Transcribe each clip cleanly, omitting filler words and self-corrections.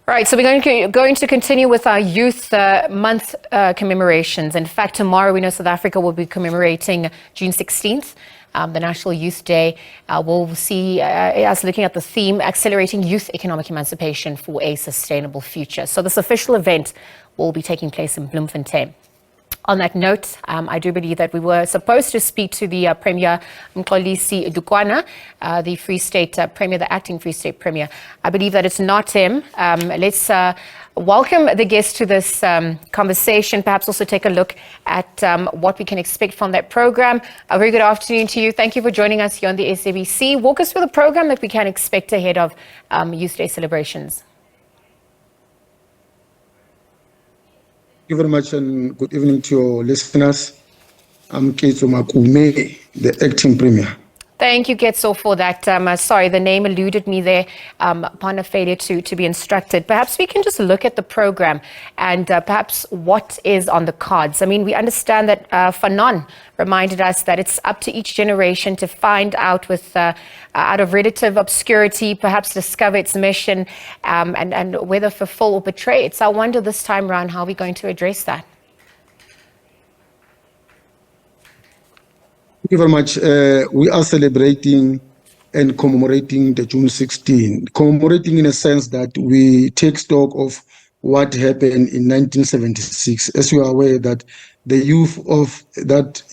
Right, so we're going to continue with our Youth Month commemorations. In fact, tomorrow we know South Africa will be commemorating June 16th, the National Youth Day. We'll see us looking at the theme, Accelerating Youth Economic Emancipation for a Sustainable Future. So this official event will be taking place in Bloemfontein. On that note, I do believe that we were supposed to speak to the Premier Mxolisi Dukwana, the Free State Premier, the acting Free State Premier. I believe that it's not him. Let's welcome the guest to this conversation, perhaps also take a look at what we can expect from that program. A very good afternoon to you. Thank you for joining us here on the SABC. Walk us through the program that we can expect ahead of Youth Day celebrations. Thank you very much and good evening to your listeners. I'm Ketso Makume, the acting premier. Thank you, Ketso, for that. Sorry, the name eluded me there upon a failure to be instructed. Perhaps we can just look at the program and perhaps what is on the cards. I mean, we understand that Fanon reminded us that it's up to each generation to find out out of relative obscurity, perhaps discover its mission and whether fulfill or betray it. So I wonder this time around how we're going to address that. Thank you very much. We are celebrating and commemorating the June 16. Commemorating in a sense that we take stock of what happened in 1976. As you are aware that the youth of that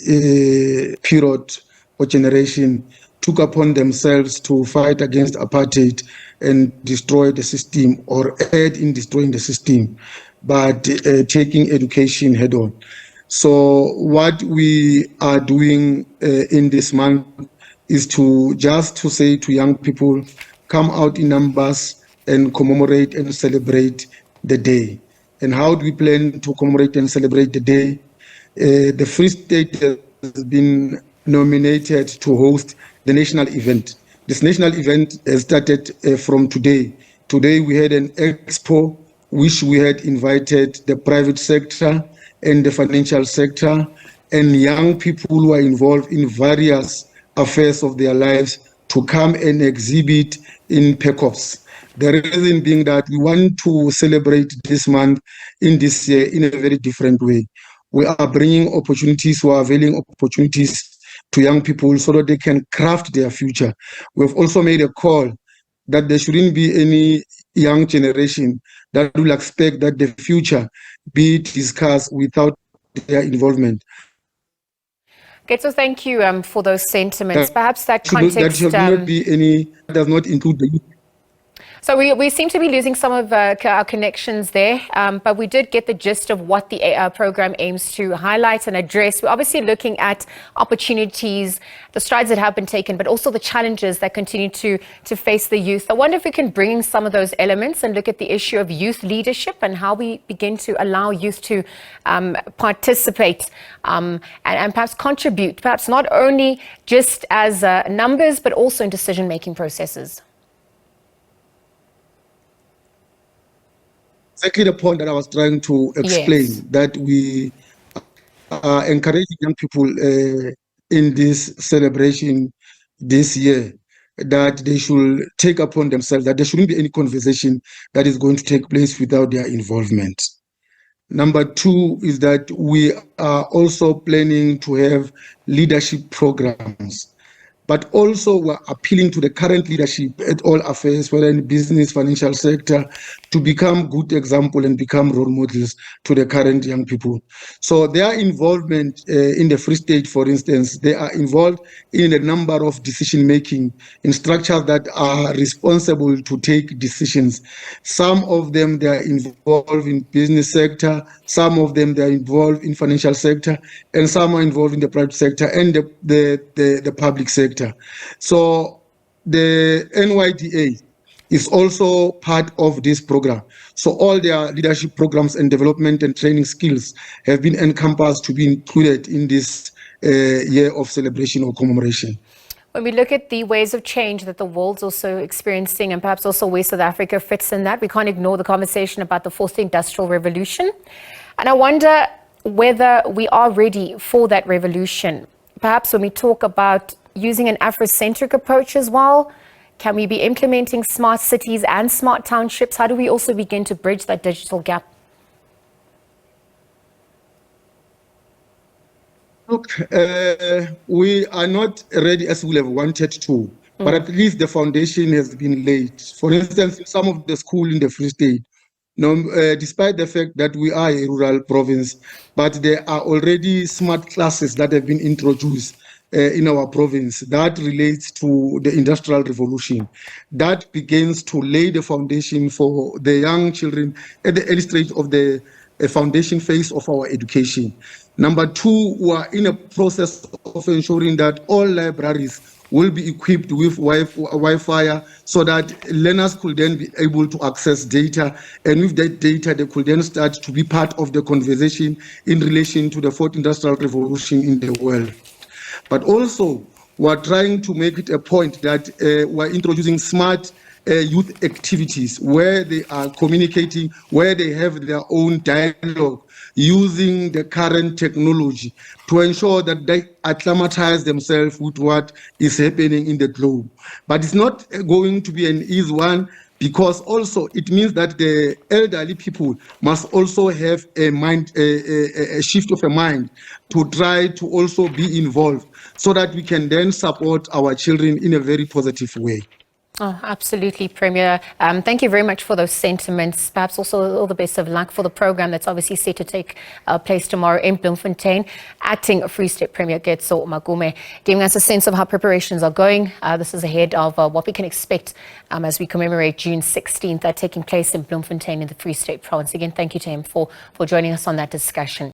period or generation took upon themselves to fight against apartheid and destroy the system or aid in destroying the system, but taking education head on. So what we are doing in this month is to say to young people, come out in numbers and commemorate and celebrate the day. And how do we plan to commemorate and celebrate the day? The Free State has been nominated to host the national event. This national event has started from today. Today we had an expo which we had invited the private sector and the financial sector and young people who are involved in various affairs of their lives to come and exhibit in PECOPs. The reason being that we want to celebrate this month in this year in a very different way. We are bringing opportunities, we are availing opportunities to young people so that they can craft their future. We've also made a call that there shouldn't be any young generation that will expect that the future be discussed without their involvement. Okay, so thank you for those sentiments. Perhaps that context... That should not be any, does not include the youth. So we seem to be losing some of our connections there, but we did get the gist of what the program aims to highlight and address. We're obviously looking at opportunities, the strides that have been taken, but also the challenges that continue to face the youth. I wonder if we can bring in some of those elements and look at the issue of youth leadership and how we begin to allow youth to participate and perhaps contribute, perhaps not only just as numbers, but also in decision-making processes. Exactly the point that I was trying to explain, yes. That we are encouraging young people in this celebration this year, that they should take upon themselves, that there shouldn't be any conversation that is going to take place without their involvement. Number two is that we are also planning to have leadership programs, but also we're appealing to the current leadership at all affairs, whether in business, financial sector, to become good example and become role models to the current young people. So their involvement in the Free State, for instance, they are involved in a number of decision-making in structures that are responsible to take decisions. Some of them, they are involved in business sector, some of them, they are involved in financial sector, and some are involved in the private sector and the public sector. So the NYDA is also part of this program. So all their leadership programs and development and training skills have been encompassed to be included in this year of celebration or commemoration. When we look at the ways of change that the world's also experiencing and perhaps also where South Africa fits in that, we can't ignore the conversation about the fourth industrial revolution. And I wonder whether we are ready for that revolution. Perhaps when we talk about using an Afrocentric approach as well, Can we be implementing smart cities and smart townships? How do we also begin to bridge that digital gap? Look, we are not ready as we have wanted to, but at least the foundation has been laid. For instance, in some of the schools in the Free State, despite the fact that we are a rural province, but there are already smart classes that have been introduced in our province that relates to the Industrial Revolution. That begins to lay the foundation for the young children at the early stage of the foundation phase of our education. Number two, we are in a process of ensuring that all libraries will be equipped with Wi-Fi so that learners could then be able to access data. And with that data, they could then start to be part of the conversation in relation to the fourth industrial revolution in the world. But also, we're trying to make it a point that we're introducing smart youth activities where they are communicating, where they have their own dialogue using the current technology to ensure that they acclimatize themselves with what is happening in the globe. But it's not going to be an easy one, because also it means that the elderly people must also have a mind, a shift of a mind to try to also be involved so that we can then support our children in a very positive way. Oh, absolutely, Premier. Thank you very much for those sentiments. Perhaps also all the best of luck for the program that's obviously set to take place tomorrow in Bloemfontein. Acting Free State Premier Ketso Makume giving us a sense of how preparations are going. This is ahead of what we can expect as we commemorate June 16th, taking place in Bloemfontein in the Free State Province. Again, thank you to him for joining us on that discussion.